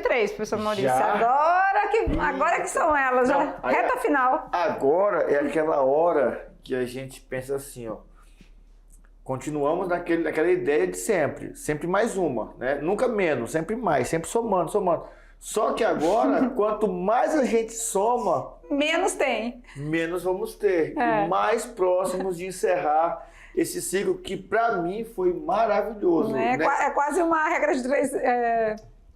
3, professor Maurício. Já? Agora que são elas, Não, já. Reta final. Agora é aquela hora que a gente pensa assim, ó. Continuamos naquela ideia de sempre mais uma, né? Nunca menos, sempre mais, sempre somando. Só que agora, quanto mais a gente soma, Menos tem. menos vamos ter. É. E mais próximos de encerrar esse ciclo que para mim foi maravilhoso. Né? Né? É quase uma regra de 3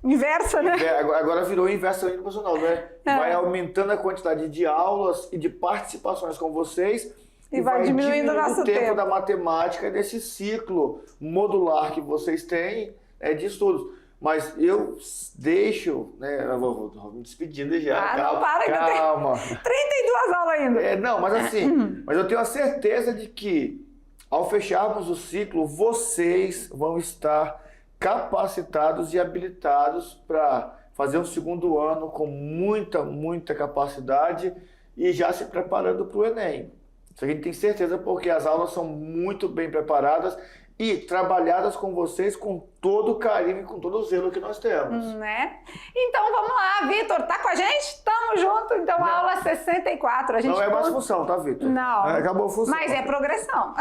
inversa, né? Agora virou inverso educacional, né? É. Vai aumentando a quantidade de aulas e de participações com vocês E vai diminuindo o nosso tempo tempo. da matemática desse ciclo modular que vocês têm de estudos. Mas eu deixo, né? Eu vou me despedindo já. Não para, que calma. eu tenho 32 aulas ainda. Não, mas assim, mas eu tenho a certeza de que ao fecharmos o ciclo, vocês vão estar capacitados e habilitados para fazer um segundo ano com muita capacidade e já se preparando para o Enem. Isso a gente tem certeza porque as aulas são muito bem preparadas e trabalhadas com vocês com todo o carinho e com todo o zelo que nós temos. Né? Então vamos lá, Vitor, tá com a gente? Tamo junto, então Não. aula 64. A gente Não é mais função, tá, Vitor? Não. Acabou a função. Mas é progressão.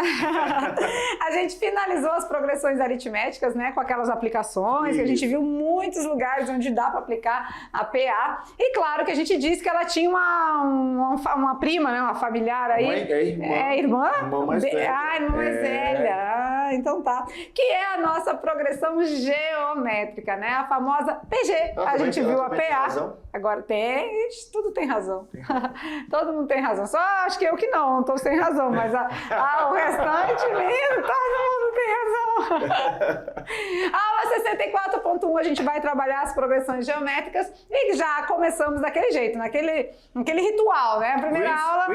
A gente finalizou as progressões aritméticas, né, com aquelas aplicações, que a gente viu muitos lugares onde dá para aplicar a PA. E claro que a gente disse que ela tinha uma prima, né, uma familiar aí. Irmã mais velha. Irmã mais velha. Então tá. Que é a nossa progressão geométrica, né? A famosa PG. A gente viu a PA. Agora tem, tudo tem razão. Todo mundo tem razão. Só acho que eu que não tô sem razão, mas o restante, todo mundo tem razão. A aula 64.1 a gente vai trabalhar as progressões geométricas e já começamos daquele jeito, naquele ritual, né? A primeira aula...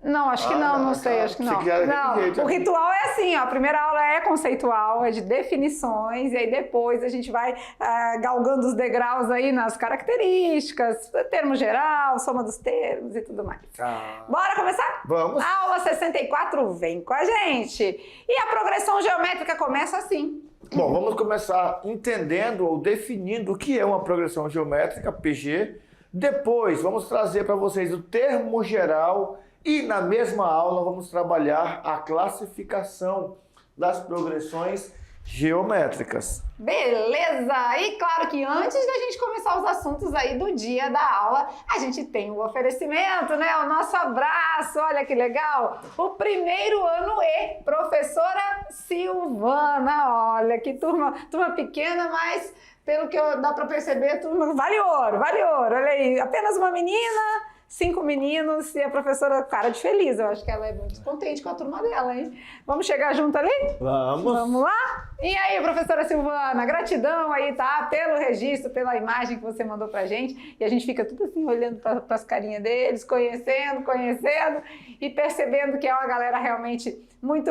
Não, acho que não sei, acho que não. Não, o ritual é assim, ó, a primeira aula é conceitual, é de definições, e aí depois a gente vai galgando os degraus aí nas características, termo geral, soma dos termos e tudo mais. Bora começar? Vamos. Aula 64, vem com a gente. E a progressão geométrica começa assim. Bom, vamos começar entendendo ou definindo o que é uma progressão geométrica, PG. Depois, vamos trazer para vocês o termo geral. E na mesma aula vamos trabalhar a classificação das progressões geométricas. Beleza! E claro que antes da gente começar os assuntos aí do dia da aula, a gente tem um oferecimento, né? O nosso abraço, olha que legal! O primeiro ano E, professora Silvana, olha que turma pequena, mas pelo que dá para perceber, turma vale ouro, olha aí, apenas uma menina... 5 meninos e a professora cara de feliz. Eu acho que ela é muito contente com a turma dela, hein? Vamos chegar junto ali? Vamos! Vamos lá? E aí, professora Silvana, gratidão aí, tá? Pelo registro, pela imagem que você mandou pra gente. E a gente fica tudo assim, olhando pras carinhas deles, conhecendo e percebendo que é uma galera realmente muito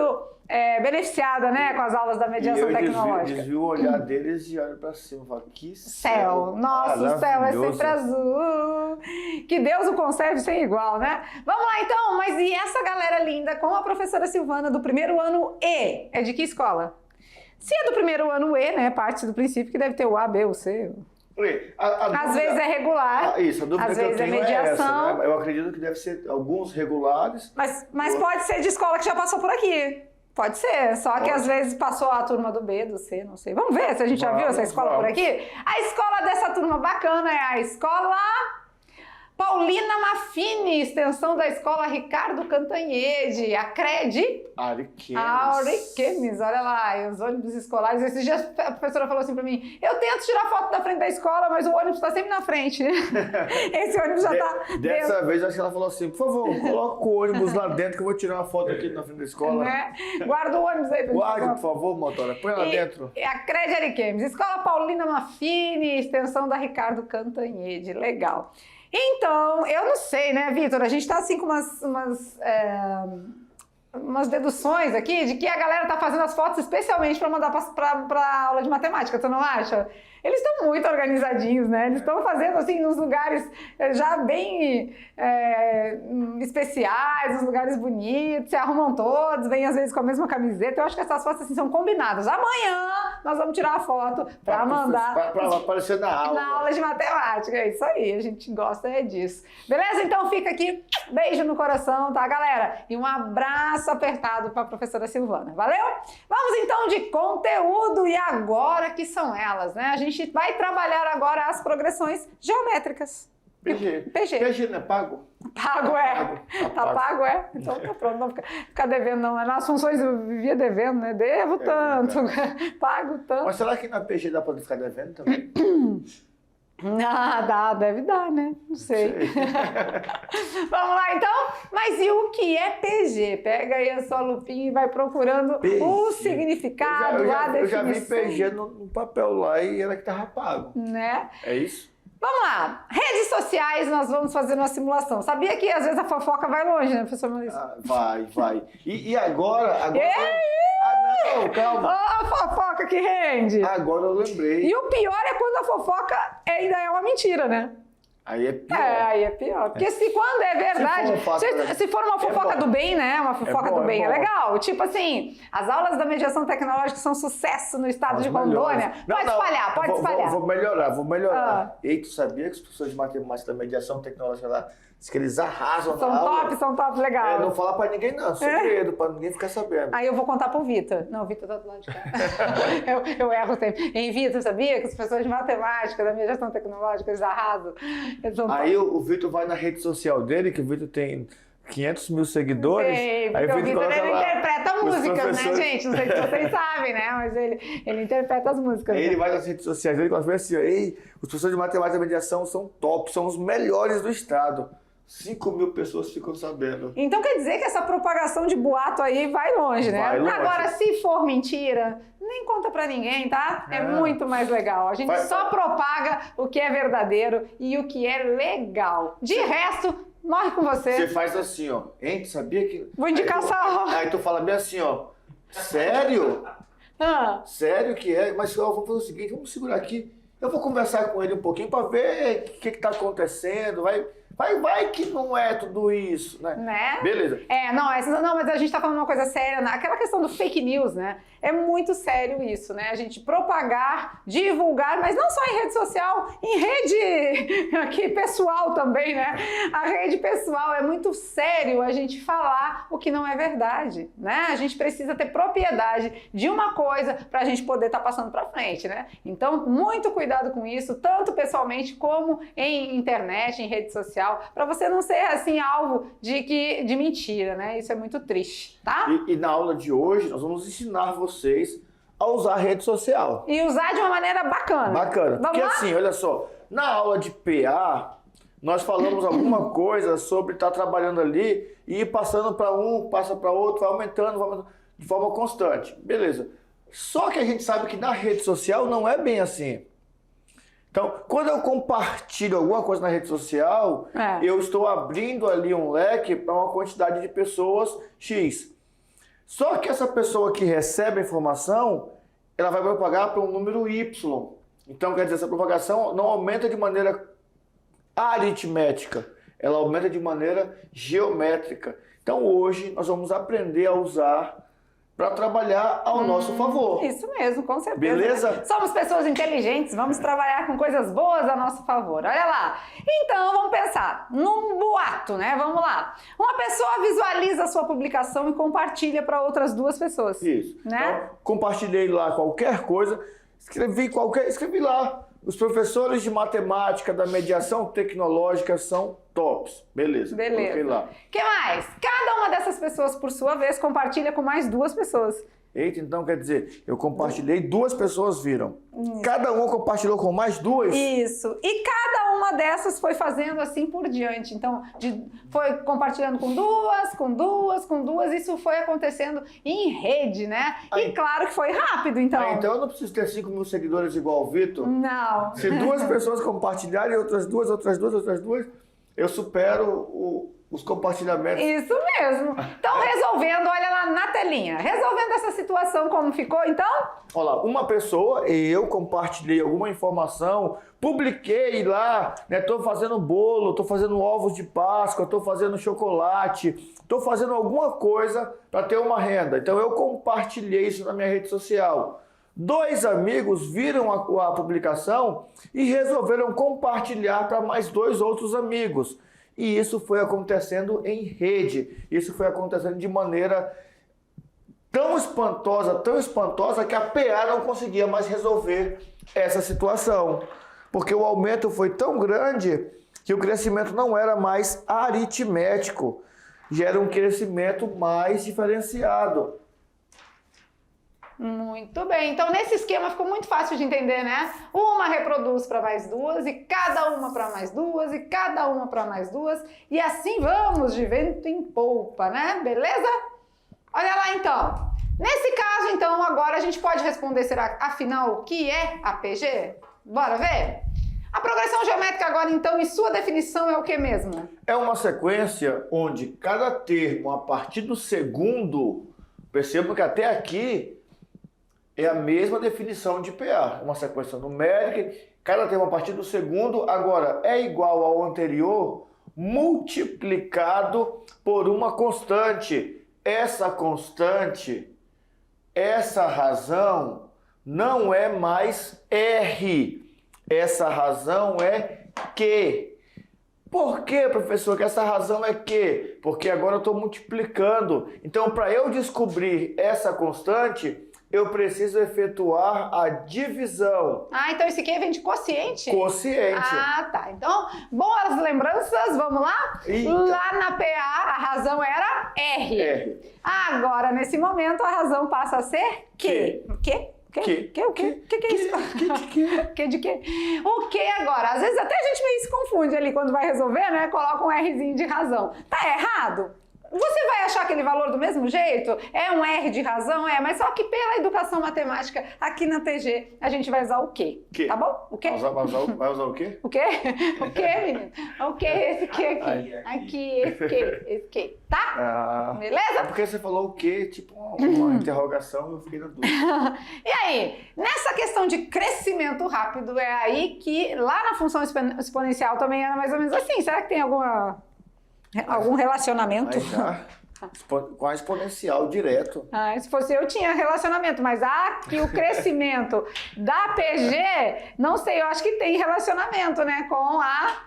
beneficiada, né? Com as aulas da mediação tecnológica. Desvio o olhar deles e olho pra cima. Falo, que céu! Nossa, o céu é sempre azul. Que Deus o conserve sem igual, né? Vamos lá então, mas e essa galera linda com a professora Silvana do primeiro ano E? É de que escola? Se é do primeiro ano E, né? Parte do princípio que deve ter o A, B, o C. Às vezes é regular, isso, a dúvida às que eu vezes é tenho mediação. essa, né? Eu acredito que deve ser alguns regulares. Mas pode ser de escola que já passou por aqui. Pode ser, só que às vezes passou a turma do B, do C, não sei. Vamos ver se a gente já viu essa escola por aqui? A escola dessa turma bacana é a escola Paulina Maffini, extensão da escola Ricardo Cantanhede, a CRED. Ariquemes, olha lá, e os ônibus escolares. Esses dias a professora falou assim pra mim, eu tento tirar foto da frente da escola, mas o ônibus tá sempre na frente. Esse ônibus já tá Dessa vez, acho que ela falou assim, por favor, coloca o ônibus lá dentro que eu vou tirar uma foto aqui na frente da escola. Né? Guarda o ônibus aí. Guarde, por favor, motora, põe lá dentro. A CRED Ariquemes, escola Paulina Maffini, extensão da Ricardo Cantanhede, legal. Então, eu não sei, né, Vitor? A gente tá assim com umas deduções aqui de que a galera tá fazendo as fotos especialmente para mandar para aula de matemática, tu não acha? Eles estão muito organizadinhos, né? Eles estão fazendo assim nos lugares já bem especiais, nos lugares bonitos, se arrumam todos, vêm às vezes com a mesma camiseta. Eu acho que essas fotos assim, são combinadas. Amanhã nós vamos tirar a foto para mandar. Para aparecer na aula. Na aula de matemática, é isso aí, a gente gosta disso. Beleza? Então fica aqui, beijo no coração, tá, galera? E um abraço apertado para a professora Silvana. Valeu? Vamos então de conteúdo e agora que são elas, né? A gente vai trabalhar agora as progressões geométricas. PG. PG não é pago? Pago é. Tá pago é. Então tá pronto, não ficar devendo não. Nas funções eu vivia devendo, né? Devo tanto, pago tanto. Mas será que na PG dá para ficar devendo também? Deve dar, né? Não sei. Vamos lá, então? Mas e o que é PG? Pega aí a sua lupinha e vai procurando PG. O significado, a definição. Eu já vi PG no papel lá e era que tava pago. Né? É isso? Vamos lá. Redes sociais, nós vamos fazer uma simulação. Sabia que às vezes a fofoca vai longe, né, professor Maurício? Vai. E agora... Não, calma. A fofoca que rende. Agora eu lembrei. E o pior é quando a fofoca ainda é uma mentira, né? Aí é pior. Aí é pior. Porque quando é verdade, se for uma fofoca do bem, né? Uma fofoca do bem é legal. Tipo assim, as aulas da mediação tecnológica são sucesso no estado de Rondônia. Pode espalhar. Vou melhorar. Ei, tu sabia que os professores de matemática da mediação tecnológica lá, diz que eles arrasam na aula? São top, legal. Não falar pra ninguém não, segredo, pra ninguém ficar sabendo. Aí eu vou contar pro Vitor. Não, o Vitor tá do lado de cá. eu erro sempre. Hein, Vitor, sabia que os professores de matemática da mediação tecnológica, eles arrasam? Aí o Vitor vai na rede social dele, que o Vitor tem 500 mil seguidores. Aí o Vitor ele interpreta músicas, né, gente? Não sei se vocês sabem, né? Mas ele interpreta as músicas. Aí ele vai nas redes sociais dele e começa a ver assim, ei, os professores de matemática e mediação são top, são os melhores do estado. 5 mil pessoas ficam sabendo. Então quer dizer que essa propagação de boato aí vai longe, né? Vai longe. Agora, se for mentira, nem conta pra ninguém, tá? É muito mais legal. A gente só propaga o que é verdadeiro e o que é legal. De resto, morre com você. Você faz assim, ó. Hein, tu sabia que... Vou indicar Aí tu fala bem assim, ó. Sério? Sério que é? Mas ó, vamos fazer o seguinte, vamos segurar aqui. Eu vou conversar com ele um pouquinho pra ver o que tá acontecendo. Vai que não é tudo isso, né? Beleza. Não, mas a gente tá falando uma coisa séria, aquela questão do fake news, né? É muito sério isso, né? A gente propagar, divulgar, mas não só em rede social, em rede aqui pessoal também, né? A rede pessoal é muito sério a gente falar o que não é verdade, né? A gente precisa ter propriedade de uma coisa pra gente poder estar passando pra frente, né? Então, muito cuidado com isso, tanto pessoalmente como em internet, em rede social, para você não ser assim alvo de mentira, né? Isso é muito triste, tá? E na aula de hoje nós vamos ensinar vocês a usar a rede social. E usar de uma maneira bacana. Bacana. Porque assim, olha só, na aula de PA nós falamos alguma coisa sobre estar trabalhando ali e ir passando para um, passa para outro, vai aumentando de forma constante. Beleza. Só que a gente sabe que na rede social não é bem assim. Então, quando eu compartilho alguma coisa na rede social, eu estou abrindo ali um leque para uma quantidade de pessoas X. Só que essa pessoa que recebe a informação, ela vai propagar para um número Y. Então, quer dizer, essa propagação não aumenta de maneira aritmética, ela aumenta de maneira geométrica. Então, hoje, nós vamos aprender a usar para trabalhar ao nosso favor. Isso mesmo, com certeza. Beleza? Somos pessoas inteligentes, vamos trabalhar com coisas boas a nosso favor. Olha lá. Então, vamos pensar num boato, né? Vamos lá. Uma pessoa visualiza a sua publicação e compartilha para outras duas pessoas. Isso. Né? Então, compartilhei lá qualquer coisa, escrevi lá. Os professores de matemática da mediação tecnológica são tops. Beleza. Coloquei lá. O que mais? Cada uma dessas pessoas, por sua vez, compartilha com mais duas pessoas. Eita, então quer dizer, eu compartilhei, duas pessoas viram. Cada uma compartilhou com mais duas? Isso. E cada uma dessas foi fazendo assim por diante. Então, foi compartilhando com duas. Isso foi acontecendo em rede, né? E claro que foi rápido, então. Então eu não preciso ter 5 mil seguidores igual o Vitor? Não. Se duas pessoas compartilharem, outras duas, eu supero os compartilhamentos. Isso mesmo. Então, resolvendo, olha lá na telinha. Resolvendo essa situação, como ficou, então? Olha lá, uma pessoa, eu compartilhei alguma informação, publiquei lá, né? Tô fazendo bolo, tô fazendo ovos de Páscoa, tô fazendo chocolate, tô fazendo alguma coisa para ter uma renda. Então, eu compartilhei isso na minha rede social. 2 amigos viram a publicação e resolveram compartilhar para mais 2 outros amigos. E isso foi acontecendo em rede. Isso foi acontecendo de maneira tão espantosa que a PA não conseguia mais resolver essa situação. Porque o aumento foi tão grande que o crescimento não era mais aritmético. Já era um crescimento mais diferenciado. Muito bem. Então, nesse esquema ficou muito fácil de entender, né? Uma reproduz para mais 2, e cada uma para mais 2, e cada uma para mais 2. E assim vamos, de vento em polpa, né? Beleza? Olha lá, então. Nesse caso, então, agora a gente pode responder, será, afinal, o que é a PG? Bora ver? A progressão geométrica agora, então, em sua definição, é o que mesmo? É uma sequência onde cada termo, a partir do segundo, perceba que até aqui é a mesma definição de PA, uma sequência numérica, cada termo a partir do segundo, agora é igual ao anterior, multiplicado por uma constante. Essa constante, essa razão, não é mais R, essa razão é Q. Por que, professor, que essa razão é Q? Porque agora eu estou multiplicando. Então, para eu descobrir essa constante, eu preciso efetuar a divisão. Ah, então esse aqui vem de quociente? Quociente. Ah, tá. Então, boas lembranças, vamos lá? Eita. Lá na PA, a razão era R. R. Agora, nesse momento, a razão passa a ser Q. Q? O que é isso? Que de quê? O que agora? Às vezes até a gente meio se confunde ali quando vai resolver, né? Coloca um Rzinho de razão. Tá errado? Você vai achar aquele valor do mesmo jeito? É um R de razão? É, mas só que pela educação matemática, aqui na TG, a gente vai usar o quê? Que? Tá bom? O quê? Vai usar o quê? O quê? O quê, menino? O quê? Esse quê aqui? Aqui, esse quê? Tá? Beleza? É porque você falou o quê? Tipo uma interrogação, eu fiquei na dúvida. E aí, nessa questão de crescimento rápido, é aí que lá na função exponencial também era mais ou menos assim. Será que tem algum relacionamento? Mas já, com a exponencial direto. Ah, se fosse eu, tinha relacionamento, mas aqui o crescimento da PG, não sei, eu acho que tem relacionamento, né, com a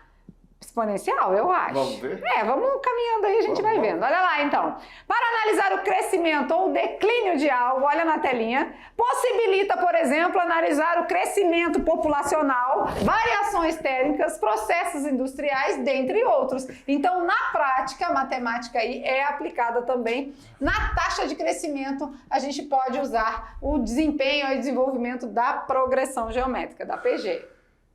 exponencial, eu acho. Vamos ver? Vamos caminhando aí, a gente vai vendo. Olha lá, então. Para analisar o crescimento ou o declínio de algo, olha na telinha, possibilita, por exemplo, analisar o crescimento populacional, variações térmicas, processos industriais, dentre outros. Então, na prática, a matemática aí é aplicada também na taxa de crescimento. A gente pode usar o desempenho e desenvolvimento da progressão geométrica, da PG,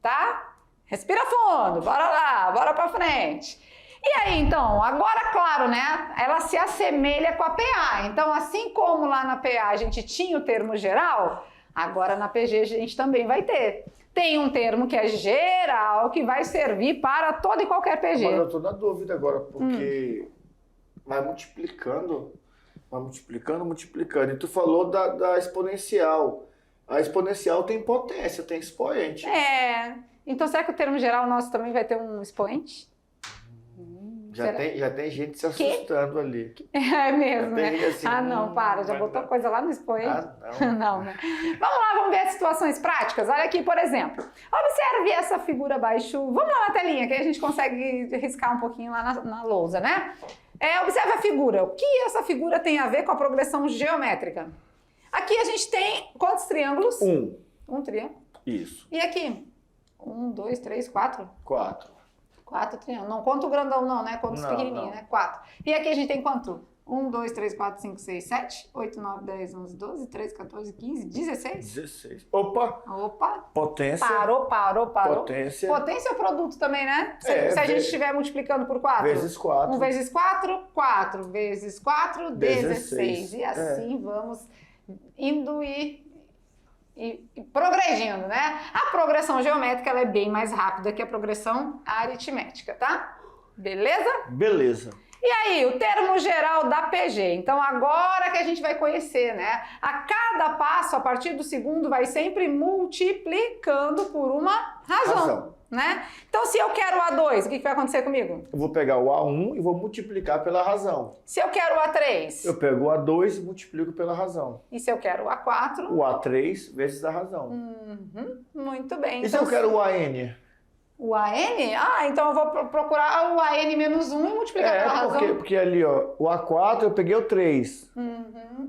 tá? Respira fundo, bora lá, bora pra frente. E aí, então, agora, claro, né, ela se assemelha com a PA. Então, assim como lá na PA a gente tinha o termo geral, agora na PG a gente também vai ter. Tem um termo que é geral, que vai servir para toda e qualquer PG. Mas eu tô na dúvida agora, porque vai multiplicando. E tu falou da exponencial. A exponencial tem potência, tem expoente. Então, será que o termo geral nosso também vai ter um expoente? Já tem gente se assustando ali. É mesmo, né? Assim, não, para, já botou coisa lá no expoente. Não. Não, né? Vamos lá, vamos ver as situações práticas. Olha aqui, por exemplo. Observe essa figura abaixo. Vamos lá na telinha, que aí a gente consegue riscar um pouquinho lá na lousa, né? Observe a figura. O que essa figura tem a ver com a progressão geométrica? Aqui a gente tem quantos triângulos? Um triângulo. Isso. E aqui? 1, 2, 3, 4? 4. 4 triângulos. Não conta o grandão não, né? Conta os pequenininhos, né? 4. E aqui a gente tem quanto? 1, 2, 3, 4, 5, 6, 7, 8, 9, 10, 11, 12, 13, 14, 15, 16? 16. Opa! Potência. Parou. Potência. Potência é o produto também, né? Se a gente estiver multiplicando por 4. Vezes 4. 1 vezes 4, 4 vezes 4, 16. E assim vamos indo e progredindo, né? A progressão geométrica ela é bem mais rápida que a progressão aritmética, tá? Beleza? Beleza. E aí, o termo geral da PG. Então, agora que a gente vai conhecer, né? A cada passo, a partir do segundo, vai sempre multiplicando por uma razão. Né? Então, se eu quero o A2, o que vai acontecer comigo? Eu vou pegar o A1 e vou multiplicar pela razão. Se eu quero o A3? Eu pego o A2 e multiplico pela razão. E se eu quero o A4? O A3 vezes a razão. Muito bem. E então, se eu quero o AN? O AN? Ah, então eu vou procurar o AN menos 1 e multiplicar pela razão. Porque ali, ó, o A4 eu peguei o 3.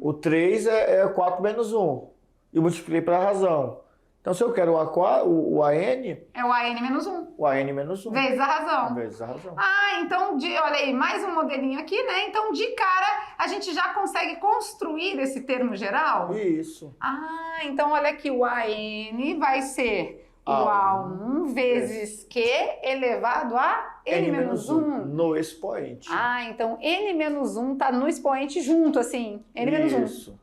O 3 é 4 menos 1. E multipliquei pela razão. Então, se eu quero o AN... É o AN menos 1. O AN menos 1. Vezes a razão. Vezes a razão. Ah, então, olha aí, mais um modelinho aqui, né? Então, de cara, a gente já consegue construir esse termo geral? Isso. Ah, então olha aqui, o AN vai ser o A1 vezes Q elevado a N menos 1. No expoente. Ah, então N menos 1 tá no expoente junto, assim. N menos 1. Isso.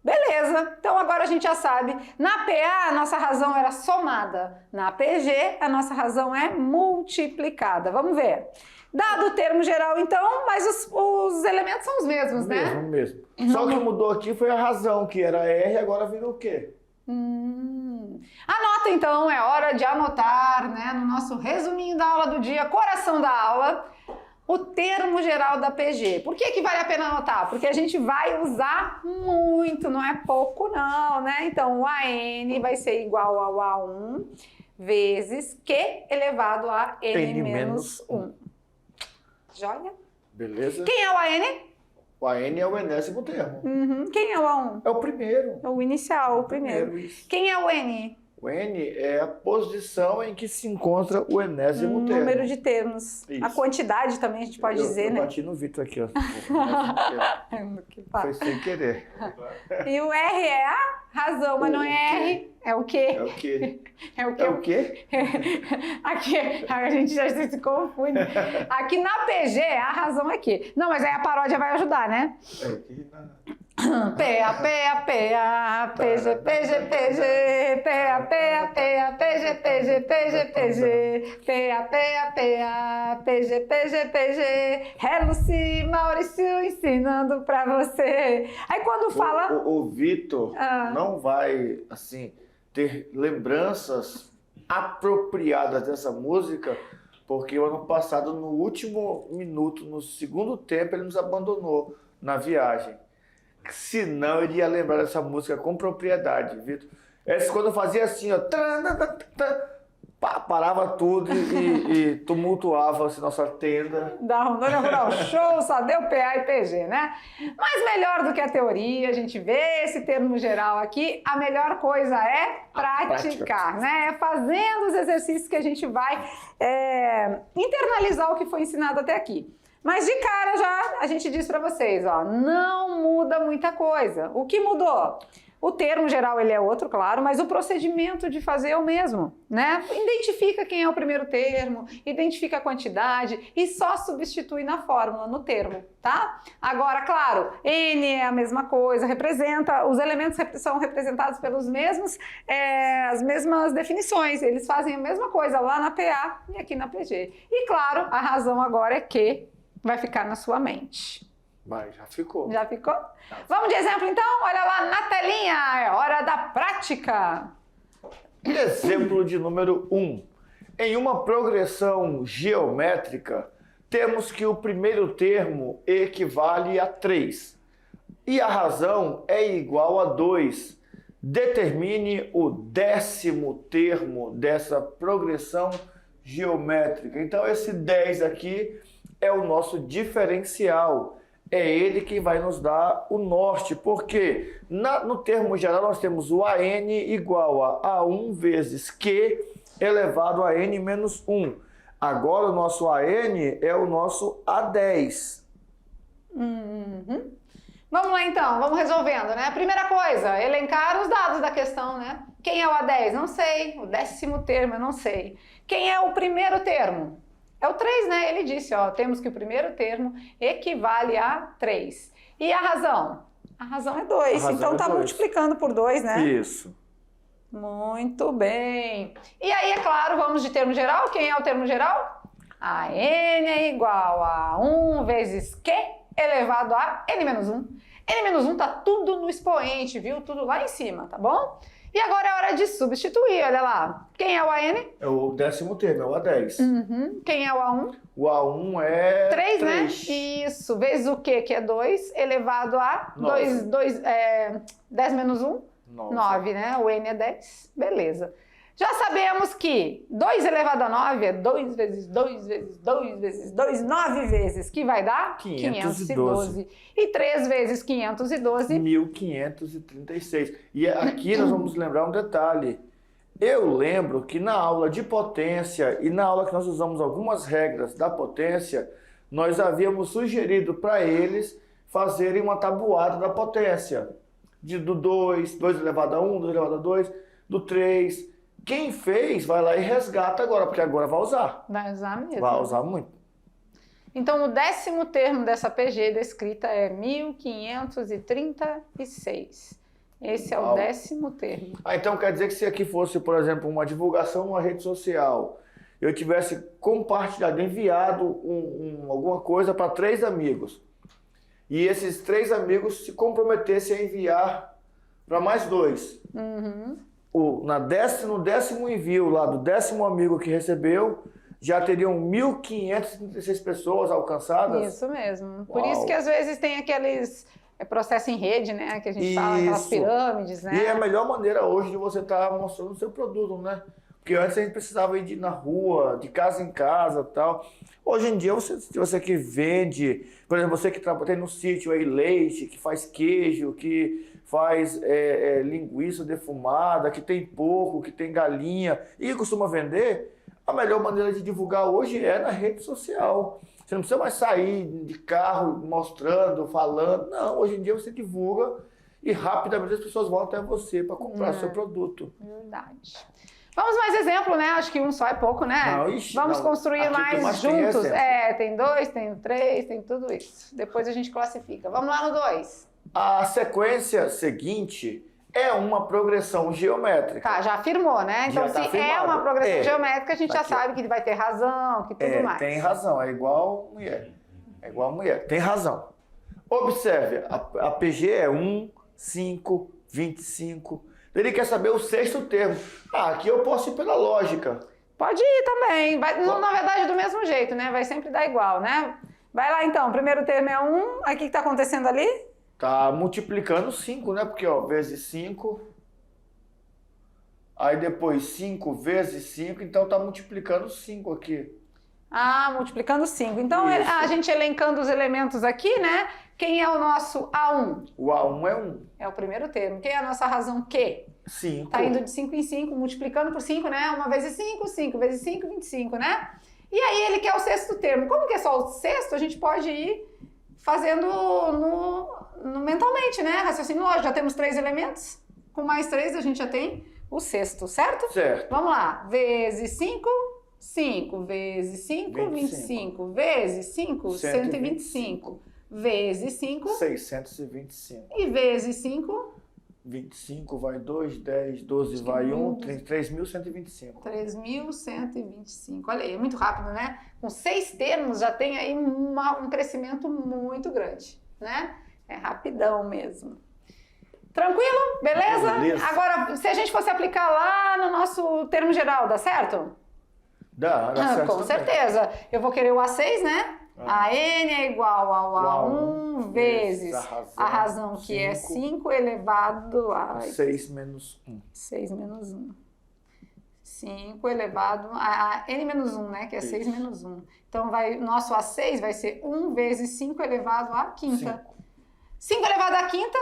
Beleza, então agora a gente já sabe. Na PA, a nossa razão era somada. Na PG, a nossa razão é multiplicada. Vamos ver. Dado o termo geral, então, mas os elementos são os mesmos, né? Mesmo. Só que mudou aqui foi a razão, que era R, agora virou o quê? Anota então, é hora de anotar, né, no nosso resuminho da aula do dia, coração da aula, o termo geral da PG. Por que vale a pena anotar? Porque a gente vai usar muito, não é pouco não, né? Então, o AN vai ser igual ao A1 vezes Q elevado a N menos 1. Joia? Beleza. Quem é o AN? O AN é o enésimo termo. Quem é o A1? É o primeiro. É o inicial, o primeiro. Quem é o N? O N é a posição em que se encontra o enésimo termo. Número de termos. Isso. A quantidade também a gente pode dizer, né? Eu bati no Vitor aqui, ó. Foi sem querer. E o R é a razão, mas não é R. É o quê? É o quê? É o quê? É o quê? Aqui, a gente já se confunde. Aqui na PG, a razão é aqui. Não, mas aí a paródia vai ajudar, né? É aqui na... PA, PA, PA, PG, PG, PG, PA, PA, PA, PG, PG, PG, PG, PA, PA, PA, PG, PG, PG, é Luci, Maurício ensinando pra você. Aí quando fala... O Vitor não vai, assim, ter lembranças apropriadas dessa música, porque o ano passado, no último minuto, no segundo tempo, ele nos abandonou na viagem. Senão ele ia lembrar dessa música com propriedade, Vitor. Essa quando eu fazia assim, ó, parava tudo e tumultuava assim, nossa tenda. Da Rondônia Rural Show, só deu PA e PG, né? Mas melhor do que a teoria, a gente vê esse termo geral aqui, a melhor coisa é praticar, né? É fazendo os exercícios que a gente vai internalizar o que foi ensinado até aqui. Mas de cara já a gente diz para vocês, ó, não muda muita coisa. O que mudou? O termo geral ele é outro, claro, mas o procedimento de fazer é o mesmo, né? Identifica quem é o primeiro termo, identifica a quantidade e só substitui na fórmula, no termo, tá? Agora, claro, N é a mesma coisa, representa, os elementos são representados pelos mesmos, as mesmas definições, eles fazem a mesma coisa lá na PA e aqui na PG. E claro, a razão agora é que vai ficar na sua mente. Mas já ficou. Já ficou? Vamos de exemplo então? Olha lá na telinha, é hora da prática. Exemplo de número 1. Em uma progressão geométrica, temos que o primeiro termo equivale a 3 e a razão é igual a 2. Determine o 10º termo dessa progressão geométrica. Então esse 10 aqui é o nosso diferencial, é ele que vai nos dar o norte, porque no termo geral nós temos o AN igual a A1 vezes Q elevado a N menos 1. Agora o nosso AN é o nosso A10. Vamos lá então, vamos resolvendo, né? Primeira coisa, elencar os dados da questão, né? Quem é o A10? Não sei. O 10º termo, eu não sei. Quem é o primeiro termo? É o 3, né? Ele disse, ó, temos que o primeiro termo equivale a 3. E a razão? A razão é 2, então tá multiplicando por 2, né? Isso. Muito bem. E aí, é claro, vamos de termo geral. Quem é o termo geral? A n é igual a 1 vezes q elevado a n-1. N-1 tá tudo no expoente, viu? Tudo lá em cima, tá bom? E agora é hora de substituir, olha lá. Quem é o AN? É o 10º termo, é o A10. Uhum. Quem é o A1? O A1 é 3, né? Isso, vezes o Q, que é 2, elevado a 10 menos 1? 9, né? O N é 10, beleza. Já sabemos que 2 elevado a 9 é 2 vezes 2 vezes 2 vezes 2, 9 vezes, que vai dar? 512. E 3 vezes 512? 1536. E aqui nós vamos lembrar um detalhe. Eu lembro que na aula de potência e na aula que nós usamos algumas regras da potência, nós havíamos sugerido para eles fazerem uma tabuada da potência. Do 2, 2 elevado a 1, 2 elevado a 2, do 3... Quem fez, vai lá e resgata agora, porque agora vai usar. Vai usar mesmo. Vai usar muito. Então, o 10º termo dessa PG descrita é 1536. Esse é o 10º termo. Então quer dizer que se aqui fosse, por exemplo, uma divulgação numa rede social, eu tivesse compartilhado, enviado alguma coisa para 3 amigos, e esses 3 amigos se comprometessem a enviar para mais 2. Uhum. No 10º envio lá do 10º amigo que recebeu, já teriam 1.536 pessoas alcançadas? Isso mesmo. Por isso que às vezes tem aqueles processos em rede, né? Que a gente fala, aquelas pirâmides, né? E é a melhor maneira hoje de você estar mostrando o seu produto, né? Porque antes a gente precisava ir na rua, de casa em casa e tal. Hoje em dia, você que vende, por exemplo, você que tem no sítio aí leite, que faz queijo, que faz linguiça defumada, que tem porco, que tem galinha e costuma vender, a melhor maneira de divulgar hoje é na rede social. Você não precisa mais sair de carro mostrando, falando. Não, hoje em dia você divulga e rapidamente as pessoas vão até você para comprar seu produto. Verdade. Vamos mais exemplo, né? Acho que um só é pouco, né? Vamos construir mais juntos. Tem 2, tem 3, tem tudo isso. Depois a gente classifica. Vamos lá no 2. A sequência seguinte é uma progressão geométrica. Tá, já afirmou, né? Então, se é uma progressão geométrica, a gente já sabe que vai ter razão, que tudo mais. Tem razão, é igual mulher. É igual mulher, tem razão. Observe, a PG é 1, 5, 25. Ele quer saber o 6º termo. Aqui eu posso ir pela lógica. Pode ir também. Vai, na verdade, do mesmo jeito, né? Vai sempre dar igual, né? Vai lá então, o primeiro termo é 1. Aí o que está acontecendo ali? Tá multiplicando 5, né? Porque, ó, vezes 5. Aí depois 5 vezes 5, então tá multiplicando 5 aqui. Ah, multiplicando 5. Então, a gente elencando os elementos aqui, né? Quem é o nosso A1? O A1 é 1. É o primeiro termo. Quem é a nossa razão Q? 5. Tá indo de 5 em 5, multiplicando por 5, né? 1 vezes 5, 5 vezes 5, 25, né? E aí ele quer o 6º termo. Como que é só o 6º, a gente pode ir fazendo mentalmente, né? Raciocínio lógico. Já temos 3 elementos. Com mais 3 a gente já tem o 6º, certo? Certo. Vamos lá. Vezes 5, 5 vezes 5, 25. Vezes 5, 125. Vezes 5, 625. E vezes 5, 25 vai 2, 10, 12 vai 1, 3.125. 3.125. Olha aí, é muito rápido, né? Com 6 termos já tem aí um crescimento muito grande, né? É rapidão mesmo. Tranquilo? Beleza? Beleza. Agora, se a gente fosse aplicar lá no nosso termo geral, dá certo? Dá certo com também. certeza. Eu vou querer o A6, né? A N é igual ao A1 vezes a razão que é 5 elevado a... 6 menos 1. 6 menos 1. 5 elevado a N menos 1, né? Que é 6 menos 1. Então, nosso A6 vai ser 1 vezes 5 elevado à quinta. 5 elevado à quinta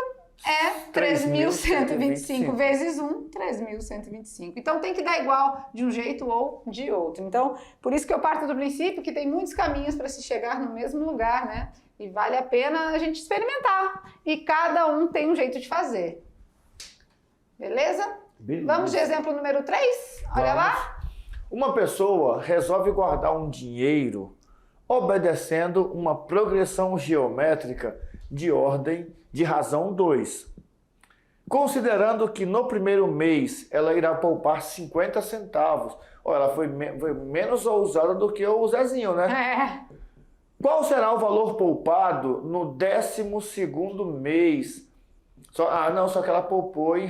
é 3.125 vezes 1, 3.125. Então, tem que dar igual de um jeito ou de outro. Então, por isso que eu parto do princípio que tem muitos caminhos para se chegar no mesmo lugar, né? E vale a pena a gente experimentar. E cada um tem um jeito de fazer. Beleza? Vamos de exemplo número 3? Olha lá. Uma pessoa resolve guardar um dinheiro obedecendo uma progressão geométrica de ordem de razão 2. Considerando que no primeiro mês ela irá poupar 50 centavos. Olha, ela foi menos ousada do que o Zezinho, né? É. Qual será o valor poupado no 12º mês? Só que ela poupou em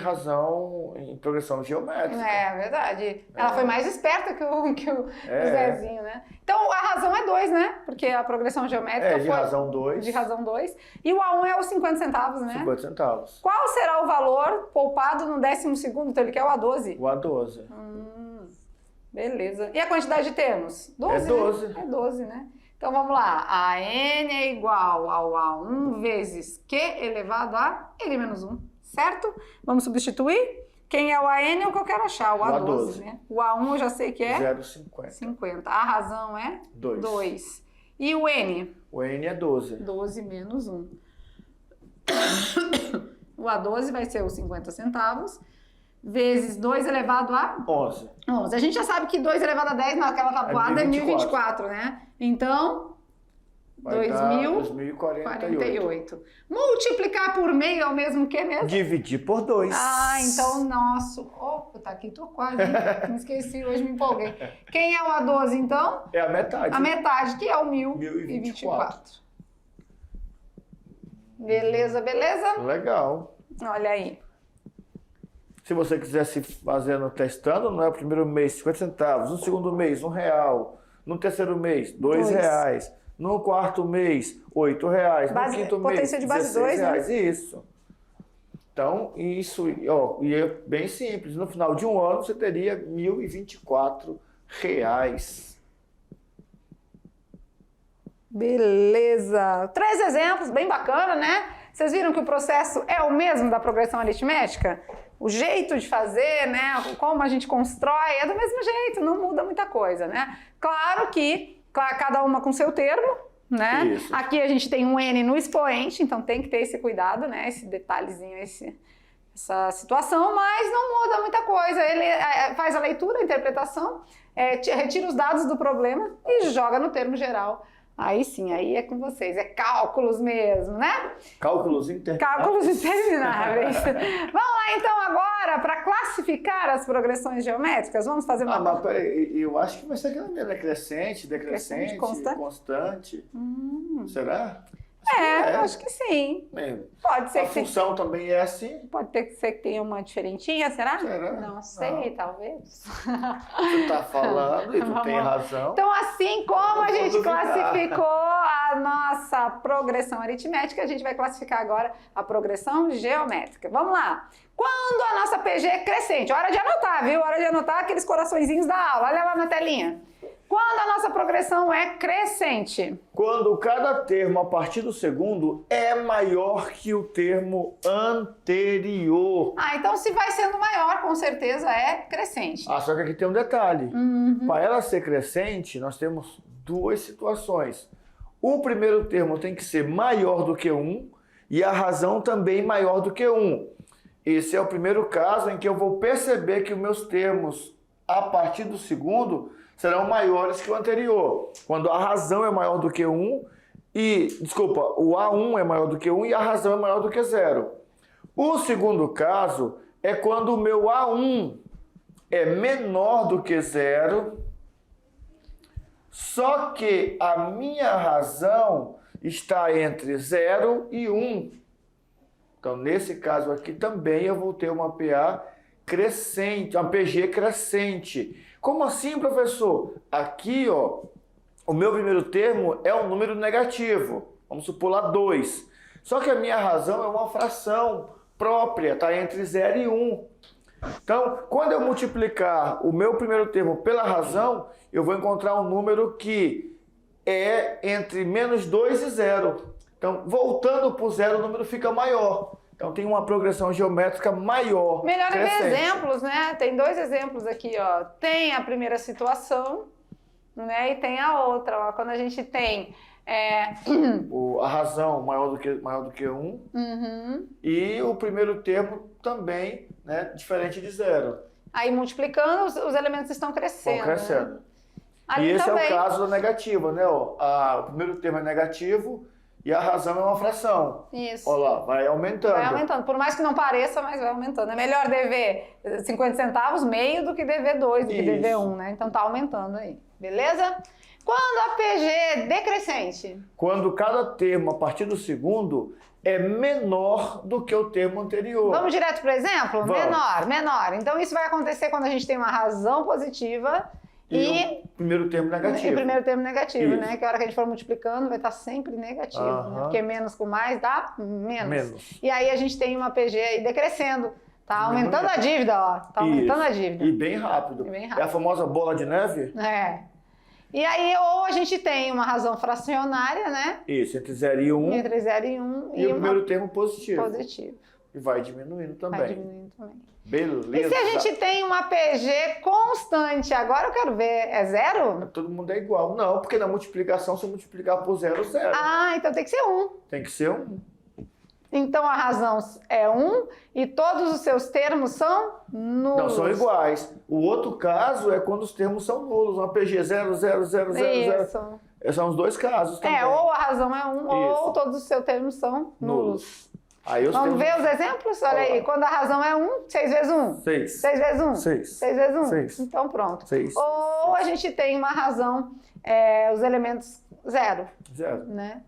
progressão geométrica. É verdade. Ela foi mais esperta que o Zezinho, né? Então, a razão é 2, né? Porque a progressão geométrica de razão 2. De razão 2. E o A1 é os 50 centavos, né? 50 centavos. Qual será o valor poupado no 12º? Então, ele quer o A12? O A12. Beleza. E a quantidade de termos? 12, é 12. Né? É 12, né? Então, vamos lá. A n é igual ao A1 vezes Q elevado a N menos 1, certo? Vamos substituir? Quem é o AN é o que eu quero achar, o A12, né? O A1 eu já sei que é 0,50. 50. A razão é 2. E o N? O N é 12. 12 menos 1. O A12 vai ser os 50 centavos. Vezes 2 elevado a 11. A gente já sabe que 2 elevado a 10 naquela tabuada é 1024, né? Então, 2048. Multiplicar por meio é o mesmo que mesmo? Dividir por 2. Então, nosso... Opa, tá aqui, tô quase, hein? Me esqueci, hoje me empolguei. Quem é o A12, então? É a metade. A metade, que é o 1024. Beleza, beleza? Legal. Olha aí. Se você quiser se fazendo, testando, no primeiro mês, 50 centavos. No segundo mês, R$1. No terceiro mês, R$2. No quarto mês, R$8. No quinto mês, potência de base 2, R$16. Né? Isso. Então, isso, e é bem simples. No final de um ano, você teria R$1.024. Beleza. 3 exemplos, bem bacana, né? Vocês viram que o processo é o mesmo da progressão aritmética? O jeito de fazer, né? Como a gente constrói é do mesmo jeito, não muda muita coisa, né? Claro que cada uma com seu termo, né? Isso. Aqui a gente tem um N no expoente, então tem que ter esse cuidado, né? Esse detalhezinho, essa situação, mas não muda muita coisa. Ele faz a leitura, a interpretação, retira os dados do problema e joga no termo geral. Aí sim, aí é com vocês, é cálculos mesmo, né? Cálculos intermináveis. Cálculos intermináveis. Vamos lá então agora para classificar as progressões geométricas. Vamos fazer uma... mas eu acho que vai ser aquela mesma, decrescente, constante. Será? Acho que sim. Mesmo. Pode ser a função também é assim? Pode ser que tenha uma diferentinha, será? Será? Não sei, talvez. Tu tá falando e tu tem razão. Então, assim como a gente classificou a nossa progressão aritmética, a gente vai classificar agora a progressão geométrica. Vamos lá. Quando a nossa PG é crescente, hora de anotar, viu? Hora de anotar aqueles coraçõezinhos da aula. Olha lá na telinha. Quando a nossa progressão é crescente? Quando cada termo a partir do segundo é maior que o termo anterior. Então se vai sendo maior, com certeza é crescente. Só que aqui tem um detalhe. Para ela ser crescente, nós temos duas situações. O primeiro termo tem que ser maior do que 1 e a razão também maior do que 1. Esse é o primeiro caso em que eu vou perceber que os meus termos a partir do segundo serão maiores que o anterior. Quando a razão é maior do que 1 o A1 é maior do que 1 e a razão é maior do que 0. O segundo caso é quando o meu A1 é menor do que 0, só que a minha razão está entre 0 e 1. Então, nesse caso aqui também eu vou ter uma PA crescente, uma PG crescente. Como assim, professor? Aqui, o meu primeiro termo é um número negativo. Vamos supor lá 2. Só que a minha razão é uma fração própria, está entre 0 e 1. Então, quando eu multiplicar o meu primeiro termo pela razão, eu vou encontrar um número que é entre menos 2 e 0. Então, voltando para o 0, o número fica maior. Então, tem uma progressão geométrica maior. Melhor é ver exemplos, né? Tem 2 exemplos aqui, ó. Tem a primeira situação, né? E tem a outra, ó. Quando a gente tem... a razão maior do que 1. E o primeiro termo também, né? Diferente de 0. Aí, multiplicando, os elementos estão crescendo. Vão crescendo. Né? E esse também é o caso da negativa, né? O primeiro termo é negativo E a razão é uma fração. Isso. Olha lá, vai aumentando. Vai aumentando. Por mais que não pareça, mas vai aumentando. É melhor dever 50 centavos, meio, do que dever 2, do que dever 1, né? Então tá aumentando aí. Beleza? Quando a PG é decrescente? Quando cada termo, a partir do segundo, é menor do que o termo anterior. Vamos direto para o exemplo? Vamos. Menor. Então isso vai acontecer quando a gente tem uma razão positiva e o primeiro termo negativo. E o primeiro termo negativo, Isso. né? Que a hora que a gente for multiplicando vai estar sempre negativo, né? Porque menos com mais dá menos. E aí a gente tem uma PG aí decrescendo. Tá aumentando a dívida, ó. Tá aumentando a dívida. E bem rápido. É a famosa bola de neve? É. E aí, ou a gente tem uma razão fracionária, né? Isso, entre 0 e 1. Entre 0 e 1. E o primeiro termo positivo. Positivo. E vai diminuindo também. Vai diminuindo também. Beleza. E se a gente tem uma PG constante? Agora eu quero ver. É 0? Todo mundo é igual. Não, porque na multiplicação, se eu multiplicar por 0, 0. Ah, então tem que ser 1. Tem que ser 1. Então a razão é 1 e todos os seus termos são nulos. Não, são iguais. O outro caso é quando os termos são nulos. Uma PG 0, 0, 0, 0, 0. Esses são os dois casos também. Ou a razão é 1 ou todos os seus termos são nulos. Aí Vamos ver os exemplos? Olha aí. Quando a razão é 1, 6 vezes 1? 6. 6 vezes 1? 6. 6 vezes 1? 6. Então pronto. 6. Ou a gente tem uma razão, os elementos 0. 0. Né?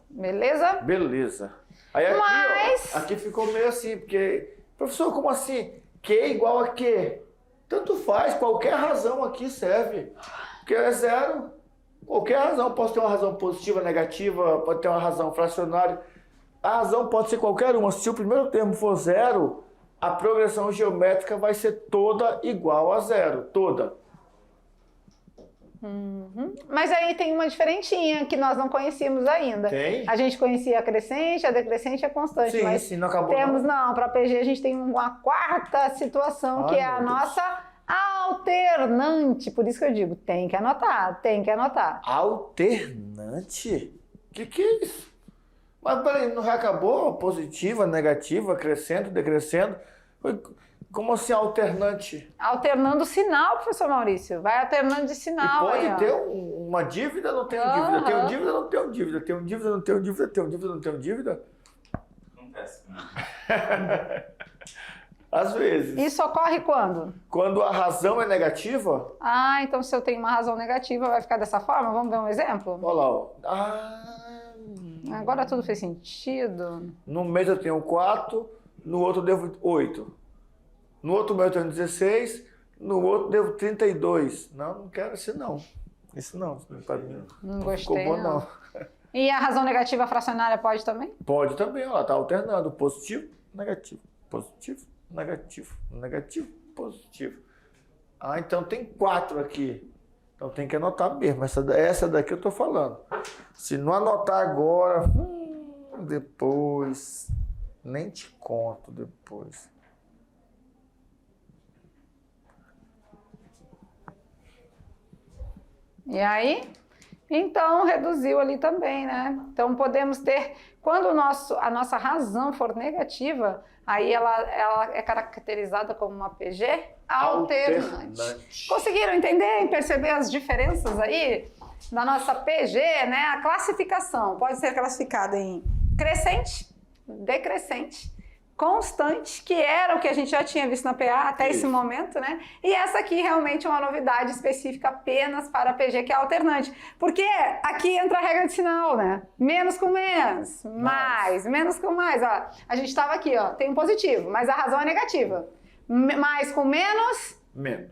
Beleza? Beleza. Aí aqui, ó, aqui ficou meio assim, porque... Professor, como assim? Q igual a Q? Tanto faz, qualquer razão aqui serve. Porque é 0. Qualquer razão. Posso ter uma razão positiva, negativa, pode ter uma razão fracionária. A razão pode ser qualquer uma. Se o primeiro termo for 0, a progressão geométrica vai ser toda igual a 0. Toda. Mas aí tem uma diferentinha que nós não conhecíamos ainda. Tem? A gente conhecia a crescente, a decrescente e a constante. Sim, mas sim, não acabou. Não, para PG a gente tem uma quarta situação, que é a nossa alternante. Por isso que eu digo, tem que anotar. Alternante? Que é isso? Mas peraí, não já acabou? Positiva, negativa, crescendo, decrescendo? Como assim alternante? Alternando o sinal, professor Maurício. Vai alternando de sinal. E pode aí, ter uma dívida, não tenho dívida. Tenho dívida, não tenho dívida. Tenho dívida, não tenho dívida. Tenho dívida, não tenho dívida. Acontece, né? Às vezes. Isso ocorre quando? Quando a razão é negativa. Ah, então se eu tenho uma razão negativa, vai ficar dessa forma? Vamos ver um exemplo? Olha lá, ó. Agora tudo fez sentido. No mês eu tenho 4, no outro eu devo 8. No outro mês eu tenho 16, no outro devo 32. Não quero isso não. Isso não, para mim não gostei, ficou bom não. E a razão negativa fracionária pode também? Pode também, ó, tá alternando positivo, negativo, positivo, negativo, negativo, positivo. Ah, então tem 4 aqui. Então tem que anotar mesmo. Essa daqui eu tô falando. Se não anotar agora, depois, nem te conto depois. E aí? Então, reduziu ali também, né? Então, podemos ter... Quando a nossa razão for negativa, aí ela é caracterizada como uma PG alternante. Conseguiram entender e perceber as diferenças aí da nossa PG, né? A classificação pode ser classificada em crescente, decrescente, constante, que era o que a gente já tinha visto na PA até esse momento, né? E essa aqui realmente é uma novidade específica apenas para a PG, que é alternante. Porque aqui entra a regra de sinal, né? Menos com menos, mais, menos com mais. Ó, a gente estava aqui, ó, tem um positivo, mas a razão é negativa. Mais com menos,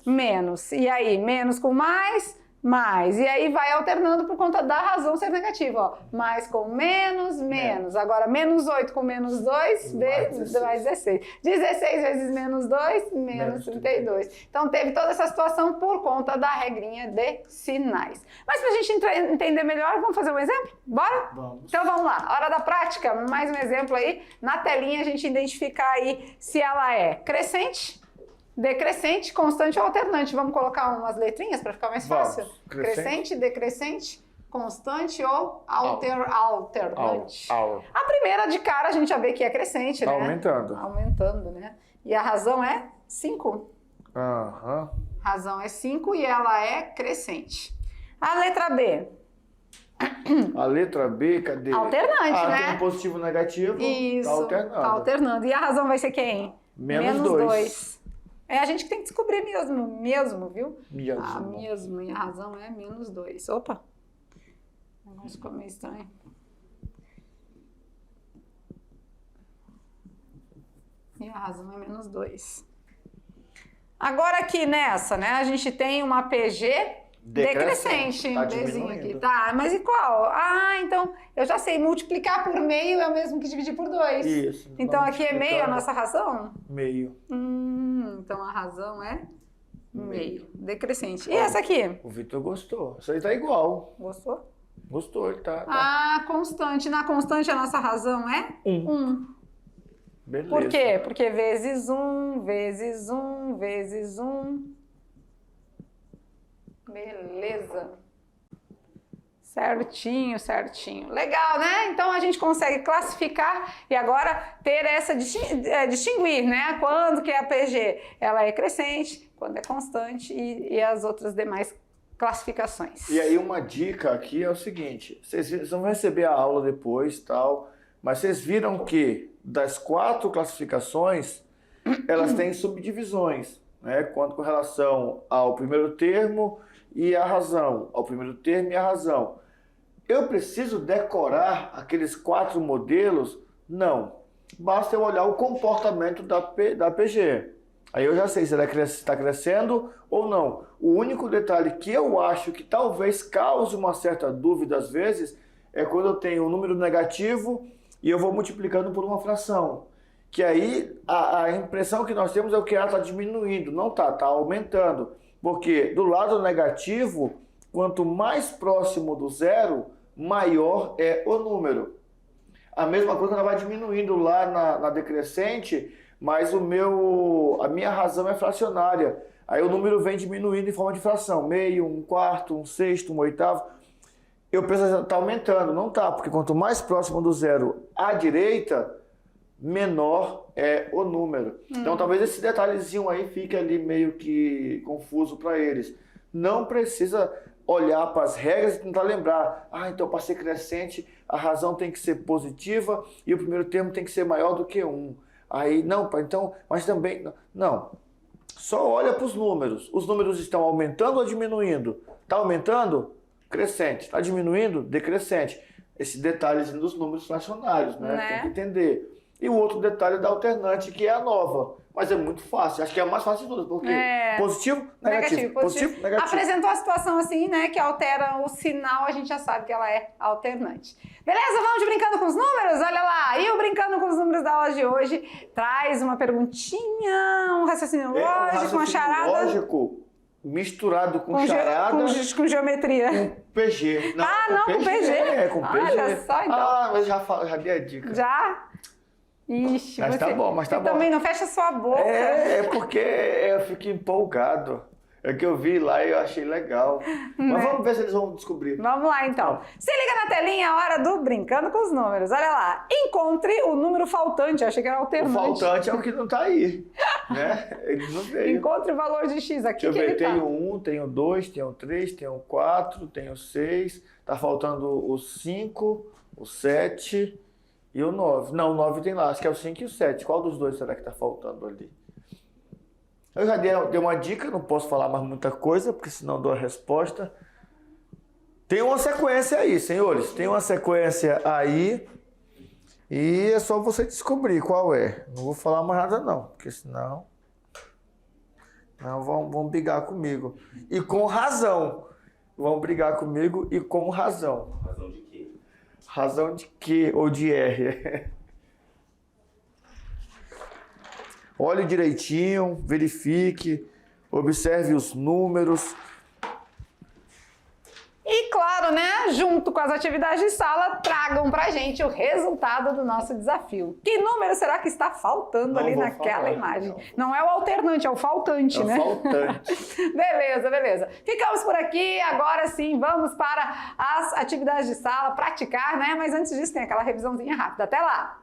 menos. E aí, menos com mais, mais. E aí vai alternando por conta da razão ser negativa, ó. Mais com menos, menos. Agora, menos 8 com menos 2, mais 16. 16 vezes menos 2, menos 32. Então, teve toda essa situação por conta da regrinha de sinais. Mas para a gente entender melhor, vamos fazer um exemplo? Bora? Vamos. Então, vamos lá. Hora da prática, mais um exemplo aí. Na telinha, a gente identificar aí se ela é crescente, decrescente, constante ou alternante. Vamos colocar umas letrinhas para ficar mais fácil? Crescente, decrescente, constante ou alternante. A primeira de cara a gente já vê que é crescente, né? Aumentando. Aumentando, né? E a razão é 5. Razão é 5 e ela é crescente. A letra B. A letra B, cadê? Alternante, né? Tem um positivo e negativo. Isso, tá alternando. tá alternando. E a razão vai ser quem? Menos 2. É a gente que tem que descobrir mesmo, viu? Mesmo. Mesmo. E a razão é menos 2. Opa! O negócio ficou meio estranho. E a razão é menos 2. Agora aqui nessa, né? A gente tem uma PG decrescente. Tá Dzinho aqui. diminuindo. Tá, mas e qual? Então eu já sei, multiplicar por meio é o mesmo que dividir por 2. Isso. Então vamos aqui é meio a explicar. nossa razão? Meio. Então a razão é meio. Decrescente. E essa aqui? O Vitor gostou. Isso aí tá igual. Gostou? Gostou, ele tá. Constante. Na constante a nossa razão é 1. Beleza. Por quê? Porque vezes 1, vezes 1, vezes 1. Beleza. Certinho. Legal, né? Então a gente consegue classificar e agora ter essa distinguir, né? Quando que é a PG ela é crescente, quando é constante e as outras demais classificações. E aí uma dica aqui é o seguinte, vocês vão receber a aula depois, tal, mas vocês viram que das 4 classificações, elas têm subdivisões, né? Com relação ao primeiro termo e a razão, ao primeiro termo e a razão. Eu preciso decorar aqueles 4 modelos? Não. Basta eu olhar o comportamento da PG. Aí eu já sei se ela está crescendo ou não. O único detalhe que eu acho que talvez cause uma certa dúvida às vezes é quando eu tenho um número negativo e eu vou multiplicando por uma fração. Que aí a impressão que nós temos é que ela está diminuindo. Não está, está aumentando. Porque do lado negativo, quanto mais próximo do zero, maior é o número. A mesma coisa ela vai diminuindo lá na decrescente, mas a minha razão é fracionária. Aí o número vem diminuindo em forma de fração. Meio, 1/4, 1/6, 1/8. Eu penso que está aumentando. Não está, porque quanto mais próximo do zero à direita, menor é o número. Então talvez esse detalhezinho aí fique ali meio que confuso para eles. Não precisa olhar para as regras e tentar lembrar. Então para ser crescente a razão tem que ser positiva e o primeiro termo tem que ser maior do que 1. Aí não, então, mas também não. Só olha para os números. Os números estão aumentando ou diminuindo? Está aumentando? Crescente. Está diminuindo? Decrescente. Esse detalhezinho dos números fracionários, né? Tem que entender. E o outro detalhe da alternante, que é a nova. Mas é muito fácil. Acho que é a mais fácil de todas. Porque positivo, negativo. Positivo, negativo. Apresentou a situação assim, né? Que altera o sinal, a gente já sabe que ela é alternante. Beleza? Vamos de Brincando com os Números? Olha lá. E o Brincando com os Números da aula de hoje traz uma perguntinha, um raciocínio lógico, uma charada. Lógico, misturado com charada. Com geometria. Com PG. Não, com PG. É, com PG. Olha só, então. Mas já dei a dica. Já? Ixi, mas tá bom, mas tá bom. Também não fecha sua boca. É porque eu fico empolgado. É que eu vi lá e eu achei legal. Mas vamos ver se eles vão descobrir. Vamos lá, então. Se liga na telinha, a hora do Brincando com os Números. Olha lá. Encontre o número faltante. Eu achei que era alternante. O faltante é o que não tá aí. Né? Ele não veio. Encontre o valor de X aqui. Deixa eu ver. Tenho 1, tenho 2, tenho 3, tenho 4, tenho 6. Tá faltando o 5, o 7 e o 9. Não, o 9 tem lá. Acho que é o 5 e o 7. Qual dos dois será que tá faltando ali? Eu já dei uma dica, não posso falar mais muita coisa, porque senão dou a resposta. Tem uma sequência aí, senhores. Tem uma sequência aí. E é só você descobrir qual é. Não vou falar mais nada não, porque senão vão brigar comigo. E com razão. Vão brigar comigo e com razão. Razão de quê? Razão de quê? Ou de R? Olhe direitinho, verifique, observe os números. E claro, né, junto com as atividades de sala, tragam pra gente o resultado do nosso desafio. Que número será que está faltando ali naquela imagem? Não é o alternante, é o faltante, né? É o faltante. Beleza. Ficamos por aqui, agora sim, vamos para as atividades de sala, praticar, né? Mas antes disso tem aquela revisãozinha rápida. Até lá!